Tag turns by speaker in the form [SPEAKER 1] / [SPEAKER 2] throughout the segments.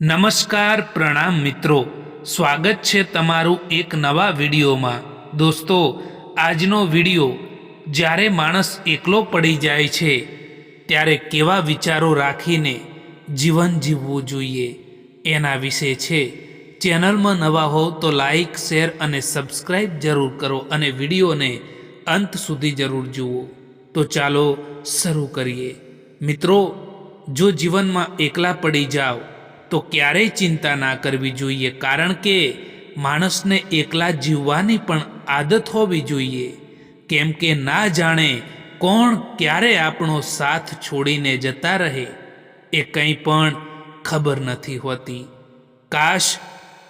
[SPEAKER 1] નમસ્કાર પ્રણામ મિત્રો, સ્વાગત છે તમારું એક નવા વિડીયોમાં। દોસ્તો, આજનો વિડીયો જ્યારે માણસ એકલો પડી જાય છે ત્યારે કેવા વિચારો રાખીને જીવન જીવવું જોઈએ એના વિશે છે। ચેનલમાં નવા હો તો લાઈક, શેર અને સબસ્ક્રાઈબ જરૂર કરો અને વિડીયોને અંત સુધી જરૂર જુઓ। તો ચાલો શરૂ કરીએ। મિત્રો, જો જીવનમાં એકલા પડી જાઓ તો ક્યારેય ચિંતા ના કરવી જોઈએ, કારણ કે માણસને એકલા જીવવાની પણ આદત હોવી જોઈએ, કેમ કે ના જાણે કોણ ક્યારે આપણો સાથ છોડીને જતા રહે એ કંઈ પણ ખબર નથી હોતી। કાશ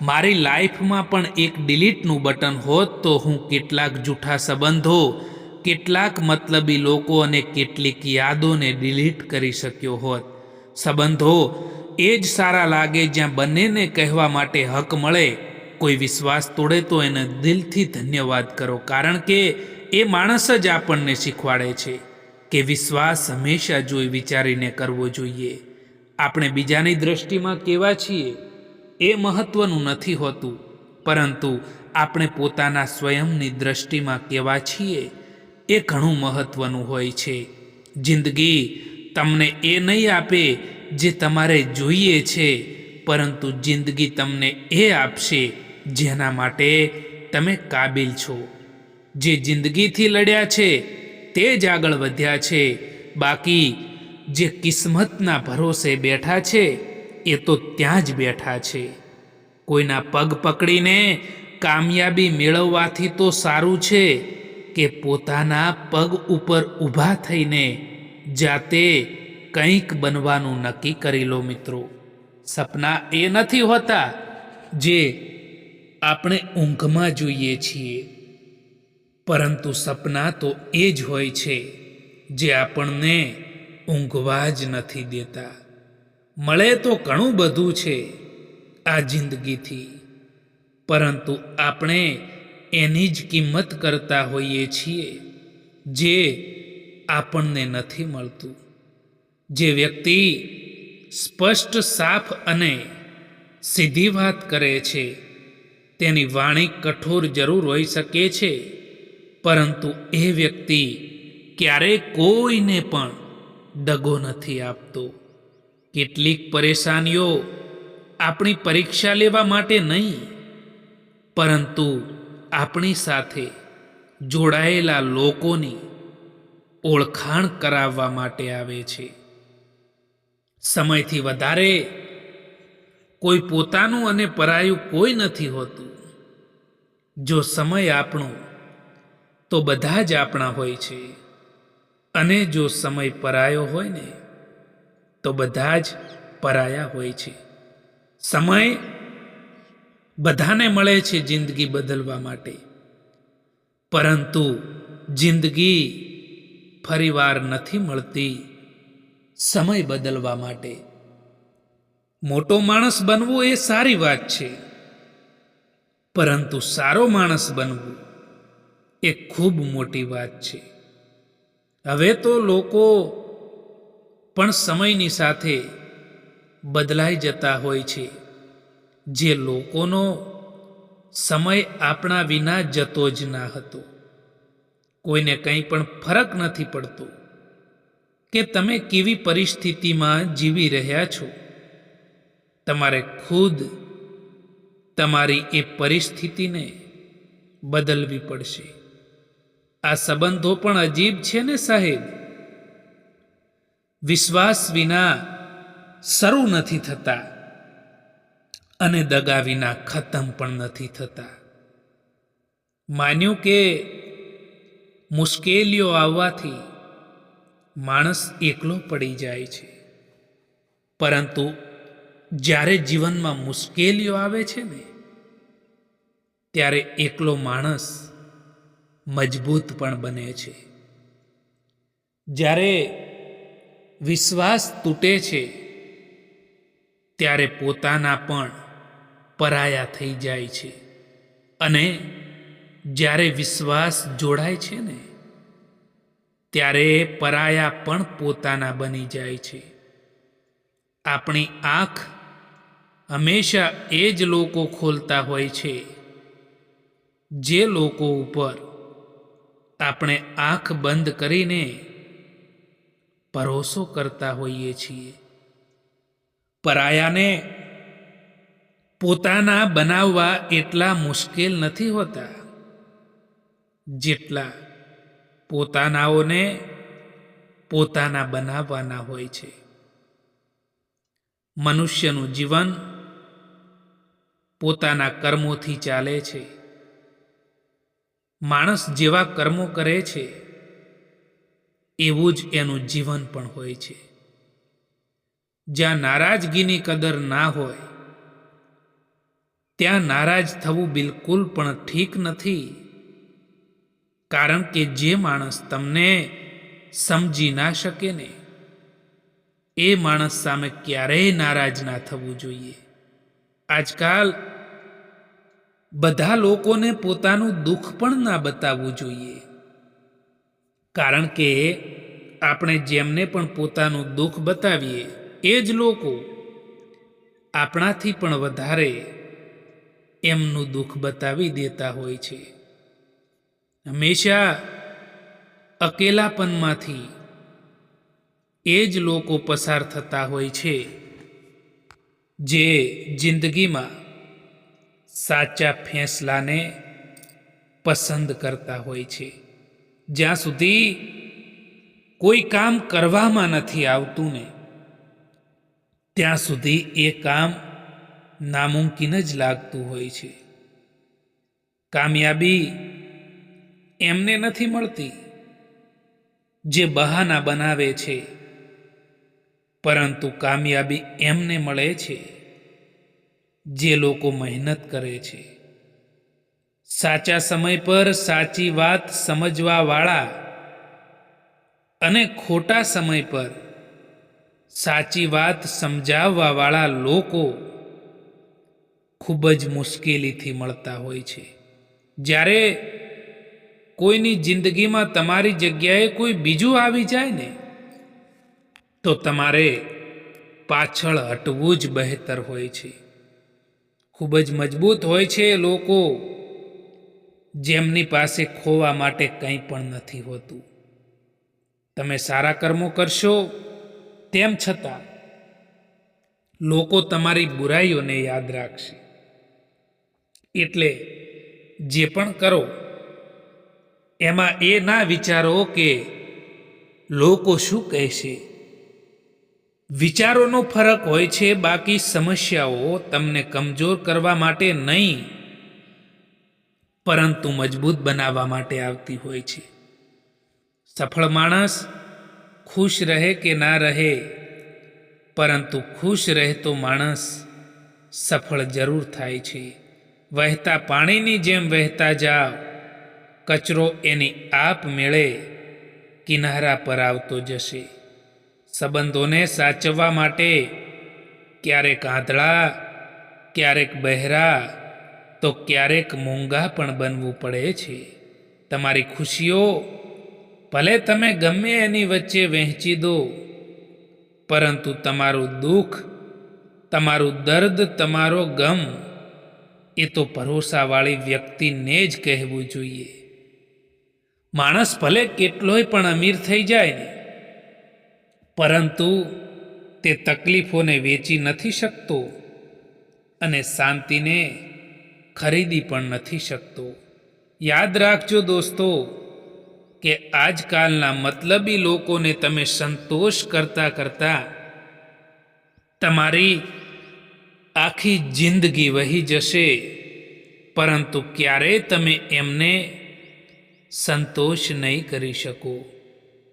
[SPEAKER 1] મારી લાઈફમાં પણ એક ડિલીટનું બટન હોત તો હું કેટલાક જૂઠા સંબંધો, કેટલાક મતલબી લોકો અને કેટલીક યાદોને ડિલીટ કરી શક્યો હોત। સંબંધો એ જ સારા લાગે જ્યાં બંનેને કહેવા માટે હક મળે। કોઈ વિશ્વાસ તોડે તો એને દિલથી ધન્યવાદ કરો, કારણ કે એ માણસ જ આપણને શીખવાડે છે કે વિશ્વાસ હંમેશા જોઈ વિચારીને કરવો જોઈએ। આપણે બીજાની દ્રષ્ટિમાં કેવા છીએ એ મહત્વનું નથી હોતું, પરંતુ આપણે પોતાના સ્વયંની દ્રષ્ટિમાં કેવા છીએ એ ઘણું મહત્વનું હોય છે। જિંદગી તમને એ નહીં આપે જે તમારે જોઈએ છે, પરંતુ જિંદગી તમને એ આપશે જેના માટે તમે કાબિલ છો। જે જિંદગીથી લડ્યા છે તે જ આગળ વધ્યા છે, બાકી જે કિસ્મતના ભરોસે બેઠા છે એ તો ત્યાં જ બેઠા છે। કોઈના પગ પકડીને કામયાબી મેળવવાથી તો સારું છે કે પોતાના પગ ઉપર ઊભા થઈને જાતે કંઈક બનવાનું નક્કી કરી લો। મિત્રો, સપના એ નથી હોતા જે આપણે ઊંઘમાં જોઈએ છીએ, પરંતુ સપના તો એ જ હોય છે જે આપણને ઊંઘવા જ નથી દેતા। મળે તો ઘણું બધું છે આ જિંદગીથી, પરંતુ આપણે એની જ કિંમત કરતા હોઈએ છીએ જે આપણને નથી મળતું। જે વ્યક્તિ સ્પષ્ટ, સાફ અને સીધી વાત કરે છે તેની વાણી કઠોર જરૂર હોઈ શકે છે, પરંતુ એ વ્યક્તિ ક્યારેય કોઈને પણ દગો નથી આપતો। કેટલીક પરેશાનીઓ આપણી પરીક્ષા લેવા માટે નહીં, પરંતુ આપણી સાથે જોડાયેલા લોકોની ઓળખાણ કરાવવા માટે આવે છે। સમયથી વધારે કોઈ પોતાનું અને પરાયું કોઈ નથી હોતું। જો સમય આપણો તો બધા જ આપણા હોય છે, અને જો સમય પરાયો હોય ને તો બધા જ પરાયા હોય છે। સમય બધાને મળે છે જિંદગી બદલવા માટે, પરંતુ જિંદગી ફરીવાર નથી મળતી સમય બદલવા માટે। મોટો માણસ બનવું એ સારી વાત છે, પરંતુ સારો માણસ બનવું એ ખૂબ મોટી વાત છે। હવે તો લોકો પણ સમયની સાથે બદલાઈ જતા હોય છે। જે લોકોનો સમય આપણા વિના જતો જ ના હતો, કોઈને કંઈ પણ ફરક નથી પડતો કે તમે કેવી પરિસ્થિતિમાં જીવી રહ્યા છો। તમારે ખુદ તમારી એ પરિસ્થિતિને બદલવી પડશે। આ સંબંધો પણ અજીબ છે ને સાહેબ, વિશ્વાસ વિના શરૂ નથી થતા અને દગા વિના ખતમ પણ નથી થતા। માન્યું કે મુશ્કેલીઓ આવવાથી માણસ એકલો પડી જાય છે, પરંતુ જ્યારે જીવનમાં મુશ્કેલીઓ આવે છે ને ત્યારે એકલો માણસ મજબૂત પણ બને છે। જ્યારે વિશ્વાસ તૂટે છે ત્યારે પોતાના પણ પરાયા થઈ જાય છે, અને જ્યારે વિશ્વાસ જોડાય છે ને ત્યારે પરાયા પણ પોતાના બની જાય છે। આપણી આંખ હંમેશા એ જ લોકો ખોલતા હોય છે જે લોકો ઉપર આપણે આંખ બંધ કરીને ભરોસો કરતા હોઈએ છીએ. પરાયાને પોતાના બનાવવા એટલા મુશ્કેલ નથી હોતા જેટલા પોતાનાઓને પોતાના બનાવવાના હોય છે. મનુષ્યનું જીવન પોતાના કર્મોથી ચાલે છે. માણસ જેવા કર્મો કરે છે એવું જ એનું જીવન પણ હોય છે. જ્યાં નારાજગીની કદર ના હોય ત્યાં નારાજ થવું બિલકુલ પણ ઠીક નથી. કારણ કે જે માણસ તમને સમજી ના શકે ને એ માણસ સામે ક્યારેય નારાજ ના થવું જોઈએ. આજકાલ બધા લોકોને પોતાનું દુઃખ પણ ના બતાવવું જોઈએ. કારણ કે આપણે જેમને પણ પોતાનું દુઃખ બતાવીએ એ જ લોકો આપણાથી પણ વધારે એમનું દુઃખ બતાવી દેતા હોય છે. હંમેશા અકેલાપનમાંથી એ જ લોકો પસાર થતા હોય છે જે જિંદગીમાં સાચા ફેંસલાને પસંદ કરતા હોય છે. જ્યાં સુધી કોઈ કામ કરવામાં નથી આવતું ને ત્યાં સુધી એ કામ નામુમકિન જ લાગતું હોય છે. કામયાબી એમને નથી મળતી જે બહાના બનાવે છે, પરંતુ કામયાબી એમને મળે છે જે લોકો મહેનત કરે છે. સાચા સમય પર સાચી વાત સમજવા વાળા અને ખોટા સમય પર સાચી વાત સમજાવવા વાળા લોકો ખૂબ જ મુશ્કેલીથી મળતા હોય છે. જ્યારે કોઈની જિંદગીમાં તમારી જગ્યાએ કોઈ બીજું આવી જાય ને તો તમારે પાછળ હટવું જ બહેતર હોય છે. ખૂબ જ મજબૂત હોય છે લોકો જેમની પાસે ખોવા માટે કંઈ પણ નથી હોતું. તમે સારા કર્મો કરશો તેમ છતાં લોકો તમારી બુરાઈઓને યાદ રાખશે. એટલે જે પણ કરો એમાં એ ના વિચારો કે લોકો શું કહેશે. વિચારોનો ફરક હોય છે, બાકી સમસ્યાઓ તમને કમજોર કરવા માટે નહીં પરંતુ મજબૂત બનાવવા માટે આવતી હોય છે. સફળ માણસ ખુશ રહે કે ના રહે, પરંતુ ખુશ રહેતો માણસ સફળ જરૂર થાય છે. વહેતા પાણીની જેમ વહેતા જાવ, કચરો એની આપ મેળે કિનારા પર આવતો જશે. સંબંધોને સાચવવા માટે ક્યારેક આંધળા, ક્યારેક બહેરા, તો ક્યારેક મૂંગા પણ બનવું પડે છે. તમારી ખુશીઓ ભલે તમે ગમે એની વચ્ચે વહેંચી દો, પરંતુ તમારું દુઃખ, તમારું દર્દ, તમારો ગમ એ તો ભરોસાવાળી વ્યક્તિને જ કહેવું જોઈએ. માણસ ભલે કેટલોય પણ અમીર થઈ જાય ને, પરંતુ તે તકલીફોને વેચી નથી શકતો અને શાંતિને ખરીદી પણ નથી શકતો. યાદ રાખજો દોસ્તો કે આજકાલના મતલબી લોકોને તમે સંતોષ કરતા કરતા તમારી આખી જિંદગી વહી જશે, પરંતુ ક્યારેય તમે એમને સંતોષ નહીં કરી શકો.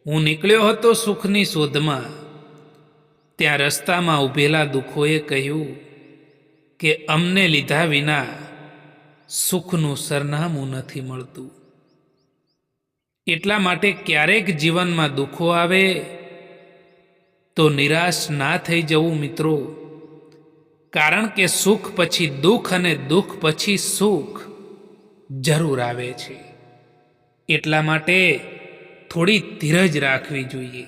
[SPEAKER 1] હું નીકળ્યો હતો સુખની શોધમાં, ત્યાં રસ્તામાં ઊભેલા દુઃખોએ કહ્યું કે અમને લીધા વિના સુખનું સરનામું નથી મળતું. એટલા માટે ક્યારેક જીવનમાં દુઃખો આવે તો નિરાશ ના થઈ જવું મિત્રો, કારણ કે સુખ પછી દુઃખ અને દુઃખ પછી સુખ જરૂર આવે છે. એટલા માટે થોડી ધીરજ રાખવી જોઈએ.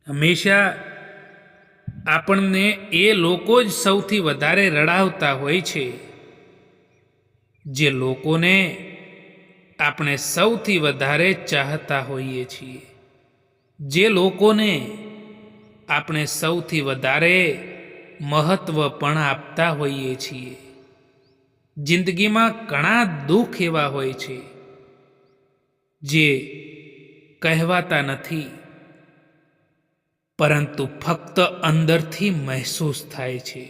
[SPEAKER 1] હંમેશા આપણને એ લોકો જ સૌથી વધારે રડાવતા હોય છે જે લોકોને આપણે સૌથી વધારે ચાહતા હોઈએ છીએ, જે લોકોને આપણે સૌથી વધારે મહત્વ પણ આપતા હોઈએ છીએ. જિંદગીમાં ઘણા દુઃખ એવા હોય છે જે કહેવાતા નથી, પરંતુ ફક્ત અંદરથી મહેસૂસ થાય છે.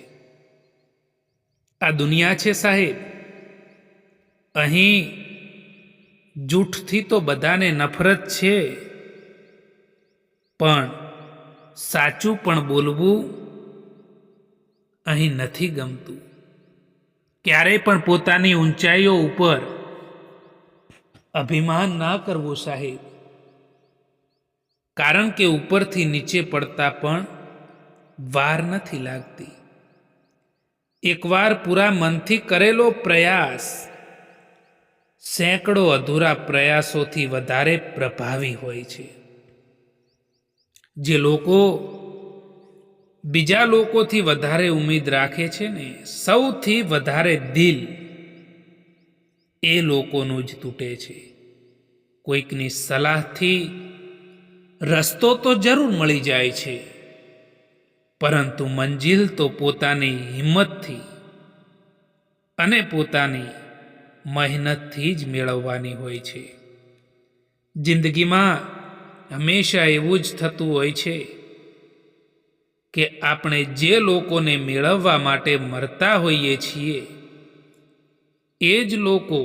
[SPEAKER 1] આ દુનિયા છે સાહેબ, અહીં જૂઠથી તો બધાને નફરત છે, પણ સાચું પણ બોલવું અહીં નથી ગમતું. ક્યારેય પણ પોતાની ઊંચાઈઓ ઉપર અભિમાન ના કરવું સાહેબ, કારણ કે ઉપરથી નીચે પડતા પણ વાર નથી લાગતી. એકવાર પૂરા મનથી કરેલો પ્રયાસ સેંકડો અધૂરા પ્રયાસોથી વધારે પ્રભાવી હોય છે. જે લોકો બીજા લોકોથી વધારે ઉમ્મીદ રાખે છે ને, સૌથી વધારે દિલ એ લોકોનું જ તૂટે છે. કોઈકની સલાહથી રસ્તો તો જરૂર મળી જાય છે, પરંતુ મંજિલ તો પોતાની હિંમતથી અને પોતાની મહેનતથી જ મેળવવાની હોય છે. જિંદગીમાં હંમેશા એવું જ થતું હોય છે કે આપણે જે લોકોને મેળવવા માટે મરતા હોઈએ છીએ, એ જ લોકો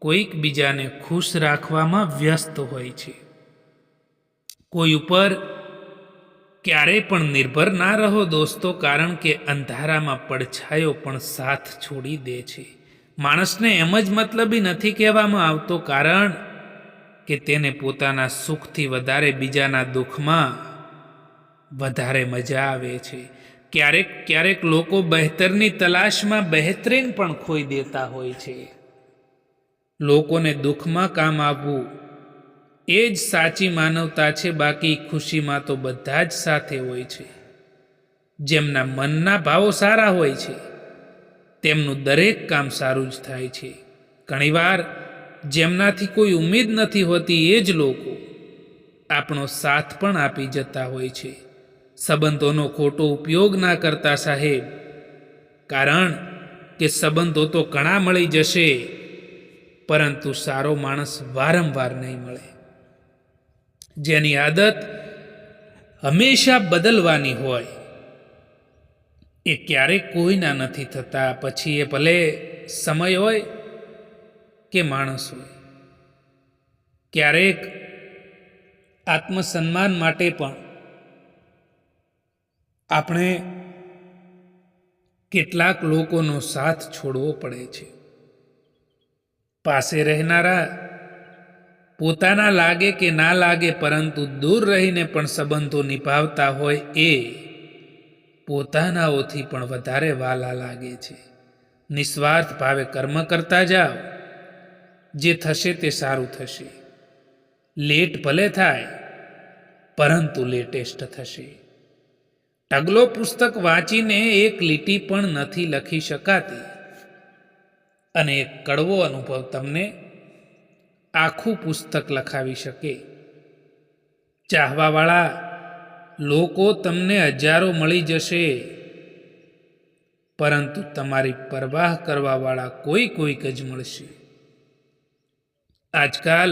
[SPEAKER 1] કોઈક બીજાને ખુશ રાખવામાં વ્યસ્ત હોય છે. કોઈ ઉપર ક્યારેય પણ નિર્ભર ના રહો દોસ્તો, કારણ કે અંધારામાં પડછાયો પણ સાથ છોડી દે છે. માણસને એમ જ મતલબી નથી કહેવામાં આવતો, કારણ કે તેને પોતાના સુખથી વધારે બીજાના દુઃખમાં વધારે મજા આવે છે. ક્યારેક ક્યારેક લોકો બહેતરની તલાશમાં બહેતરીન પણ ખોઈ દેતા હોય છે. લોકોને દુઃખમાં કામ આપવું એ જ સાચી માનવતા છે. બાકી ખુશીમાં તો બધા જ સાથે હોય છે. જેમના મનના ભાવો સારા હોય છે તેમનું દરેક કામ સારું જ થાય છે. ઘણીવાર જેમનાથી કોઈ ઉમ્મીદ નથી હોતી એ જ લોકો આપણો સાથ પણ આપી જતા હોય છે. સંબંધોનો ખોટો ઉપયોગ ના કરતા સાહેબ, કારણ કે સંબંધો તો ઘણા મળી જશે, પરંતુ સારો માણસ વારંવાર નહીં મળે. જેની આદત હંમેશા બદલવાની હોય એ ક્યારેક કોઈના નથી થતા, પછી એ ભલે સમય હોય કે માણસ હોય. ક્યારેક આત્મસન્માન માટે પણ આપણે કેટલાક લોકોનો સાથ છોડવો પડે છે. પાસે રહેનારા પોતાના લાગે કે ના લાગે, પરંતુ દૂર રહીને પણ સંબંધો નિભાવતા હોય એ પોતાનાઓથી પણ વધારે વાલા લાગે છે. નિસ્વાર્થ ભાવે કર્મ કરતા જાઓ, જે થશે તે સારું થશે. લેટ ભલે થાય, પરંતુ લેટેસ્ટ થશે. ઢગલો પુસ્તક વાંચીને એક લીટી પણ નથી લખી શકાતી, અને એક કડવો અનુભવ તમને આખું પુસ્તક લખાવી શકે. ચાહવાવાળા લોકો તમને હજારો મળી જશે, પરંતુ તમારી પરવાહ કરવાવાળા કોઈક જ મળશે. આજકાલ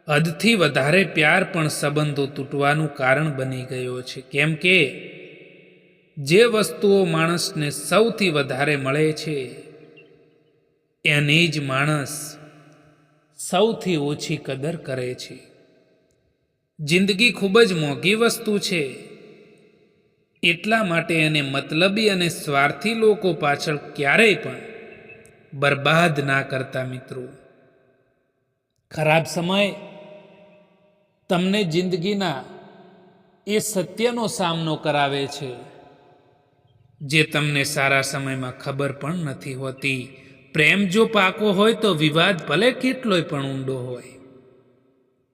[SPEAKER 1] હદથી વધારે પ્યાર પણ સંબંધો તૂટવાનું કારણ બની ગયો છે. કેમ કે જે વસ્તુઓ માણસને સૌથી વધારે મળે છે એની જ માણસ સૌથી ઓછી કદર કરે છે. જિંદગી ખૂબ જ મોંઘી વસ્તુ છે, એટલા માટે એને મતલબી અને સ્વાર્થી લોકો પાછળ ક્યારેય પણ બરબાદ ના કરતા મિત્રો. ખરાબ સમય તમને જિંદગીના એ સત્યનો સામનો કરાવે છે જે તમને સારા સમયમાં ખબર પણ નથી હોતી. પ્રેમ જો પાકો હોય તો વિવાદ ભલે કેટલોય પણ ઊંડો હોય,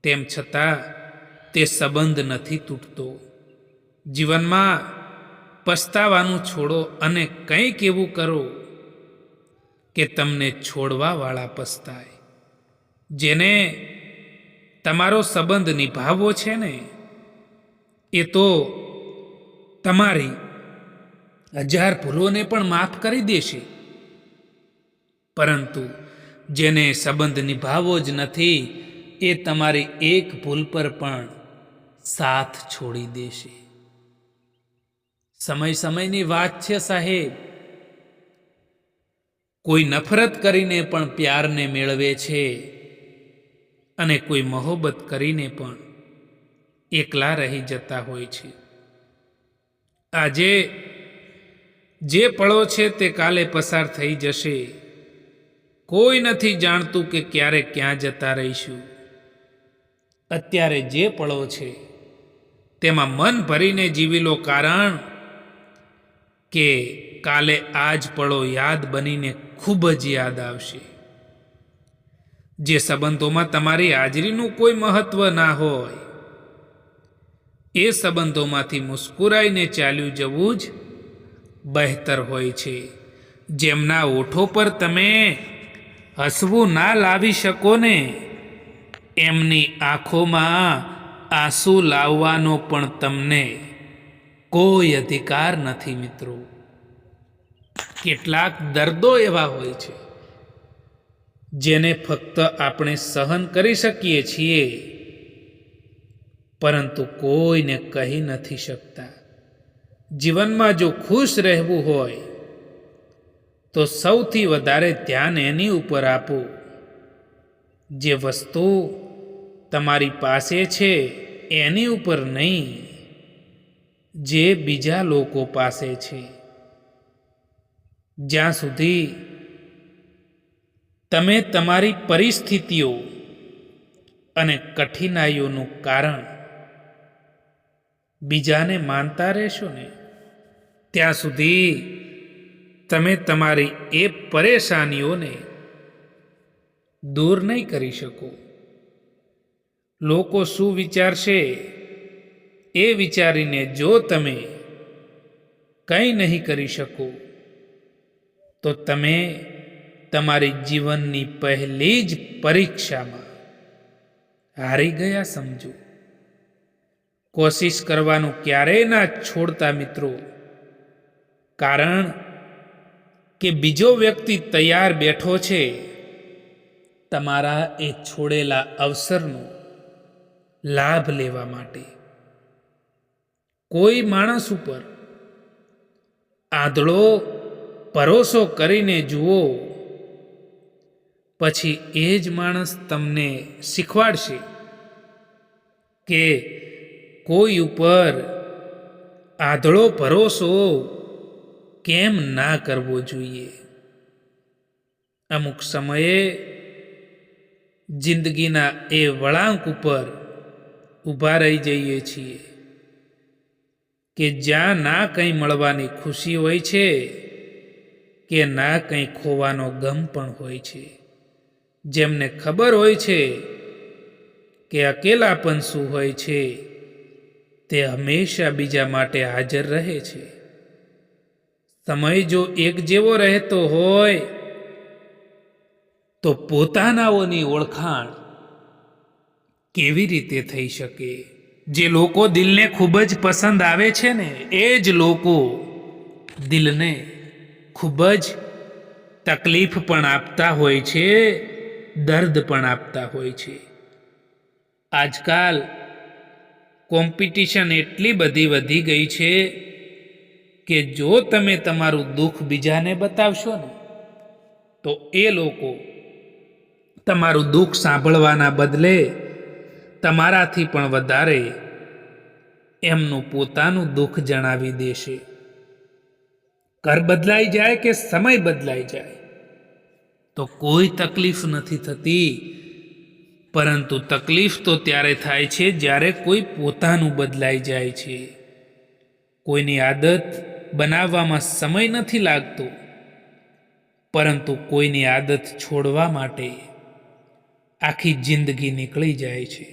[SPEAKER 1] તેમ છતાં તે સંબંધ નથી તૂટતો. જીવનમાં પસ્તાવાનું છોડો અને કંઈક એવું કરો કે તમને છોડવાવાળા પસ્તાય. જેને તમારો સંબંધ નિભાવવો છે ને, એ તો તમારી 1000 ભૂલોને પણ માફ કરી દેશે, પરંતુ જેને સંબંધ નિભાવવો જ નથી, એ તમારી એક ભૂલ પર પણ સાથ છોડી દેશે. સમયની વાત છે સાહેબ. કોઈ નફરત કરીને પણ પ્યારને મેળવે છે અને કોઈ મોહબ્બત કરીને પણ એકલા રહી જતા હોય છે. આજે જે પળો છે તે કાલે પસાર થઈ જશે. કોઈ નથી જાણતું કે ક્યારે ક્યાં જતા રહીશું. અત્યારે જે પળો છે તેમાં મન ભરીને જીવી લો, કારણ કે કાલે આ જ પળો યાદ બનીને ખૂબ જ યાદ આવશે. જે સંબંધોમાં તમારી હાજરીનું કોઈ મહત્વ ના હોય, એ સંબંધોમાંથી મુસ્કુરાઈને ચાલ્યું જવું જ બહેતર હોય છે. જેમના ઓઠો પર તમે હસવું ના લાવી શકો ને, એમની આંખોમાં આંસુ લાવવાનો પણ તમને કોઈ અધિકાર નથી મિત્રો. કેટલાક દર્દો એવા હોય છે જેને ફક્ત આપણે સહન કરી શકીએ છીએ, પરંતુ કોઈને કહી નથી શકતા. જીવનમાં જો ખુશ રહેવું હોય તો સૌથી વધારે ધ્યાન એની ઉપર આપો જે વસ્તુ તમારી પાસે છે એની ઉપર નહીં, જે બીજા લોકો પાસે છે. જ્યાં સુધી તમે તમારી પરિસ્થિતિઓ અને કઠિનાઈઓનું કારણ બીજાને માનતા રહેશો ને, ત્યાં સુધી તમે તમારી એ પરેશાનીઓને દૂર નહીં કરી શકો. લોકો શું વિચારશે એ વિચારીને જો તમે કંઈ નહીં કરી શકો, તો તમે તમારી જીવનની પહેલી જ પરીક્ષામાં હારી ગયા સમજો. કોશિશ કરવાનું ક્યારેય ના છોડતા મિત્રો, કારણ કે બીજો વ્યક્તિ તૈયાર બેઠો છે તમારા એ છોડેલા અવસરનો લાભ લેવા માટે. કોઈ માણસ ઉપર આંધળો ભરોસો કરીને જુઓ, પછી એ જ માણસ તમને શીખવાડશે કે કોઈ ઉપર આંધળો ભરોસો કેમ ના કરવો જોઈએ. અમુક સમયે જિંદગીના એ વળાંક ઉપર ઊભા રહી જઈએ છીએ કે જ્યાં ના કંઈ મળવાની ખુશી હોય છે કે ના કંઈ ખોવાનો ગમ પણ હોય છે. જેમને ખબર હોય છે કે અકેલાપન શું હોય છે, તે હંમેશા બીજા માટે હાજર રહે છે. સમય જો એક જેવો રહેતો હોય તો પોતાનાઓની ઓળખાણ કેવી રીતે થઈ શકે? જે લોકો દિલને ખૂબ જ પસંદ આવે છે ને, એ જ લોકો દિલને ખૂબ જ તકલીફ પણ આપતા હોય છે, દર્દ પણ આપતા હોય છે. આજકાલ કોમ્પિટિશન એટલી બધી વધી ગઈ છે કે જો તમે તમારું દુઃખ બીજાને બતાવશો ને, તો એ લોકો તમારું દુઃખ સાંભળવાના બદલે તમારાથી પણ વધારે એમનું પોતાનું દુઃખ જણાવી દેશે. ઘર બદલાઈ જાય કે સમય બદલાઈ જાય તો કોઈ તકલીફ નથી થતી, પરંતુ તકલીફ તો ત્યારે થાય છે જ્યારે કોઈ પોતાનું બદલાઈ જાય છે. કોઈની આદત બનાવવામાં સમય નથી લાગતો, પરંતુ કોઈની આદત છોડવા માટે આખી જિંદગી નીકળી જાય છે.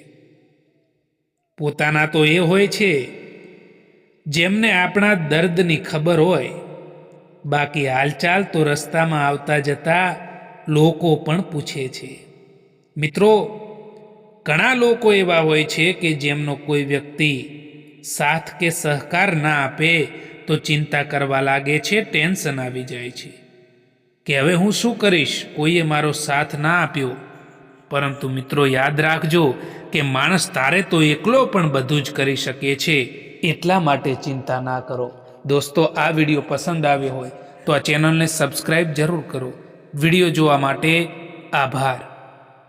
[SPEAKER 1] પોતાના તો એ હોય છે જેમને આપણા દર્દની ખબર હોય, બાકી હાલચાલ તો રસ્તામાં આવતા જતા લોકો પણ પૂછે છે. મિત્રો, ઘણા લોકો એવા હોય છે કે જેમનો કોઈ વ્યક્તિ સાથ કે સહકાર ના આપે તો ચિંતા કરવા લાગે છે, ટેન્શન આવી જાય છે કે હવે હું શું કરીશ, કોઈએ મારો સાથ ના આપ્યો. પરંતુ મિત્રો યાદ રાખજો કે માણસ તારે તો એકલો પણ બધું જ કરી શકે છે, એટલા માટે ચિંતા ના કરો. દોસ્તો, આ વિડીયો પસંદ આવ્યો હોય તો આ ચેનલને સબસ્ક્રાઈબ જરૂર કરો. વિડીયો જોવા માટે આભાર.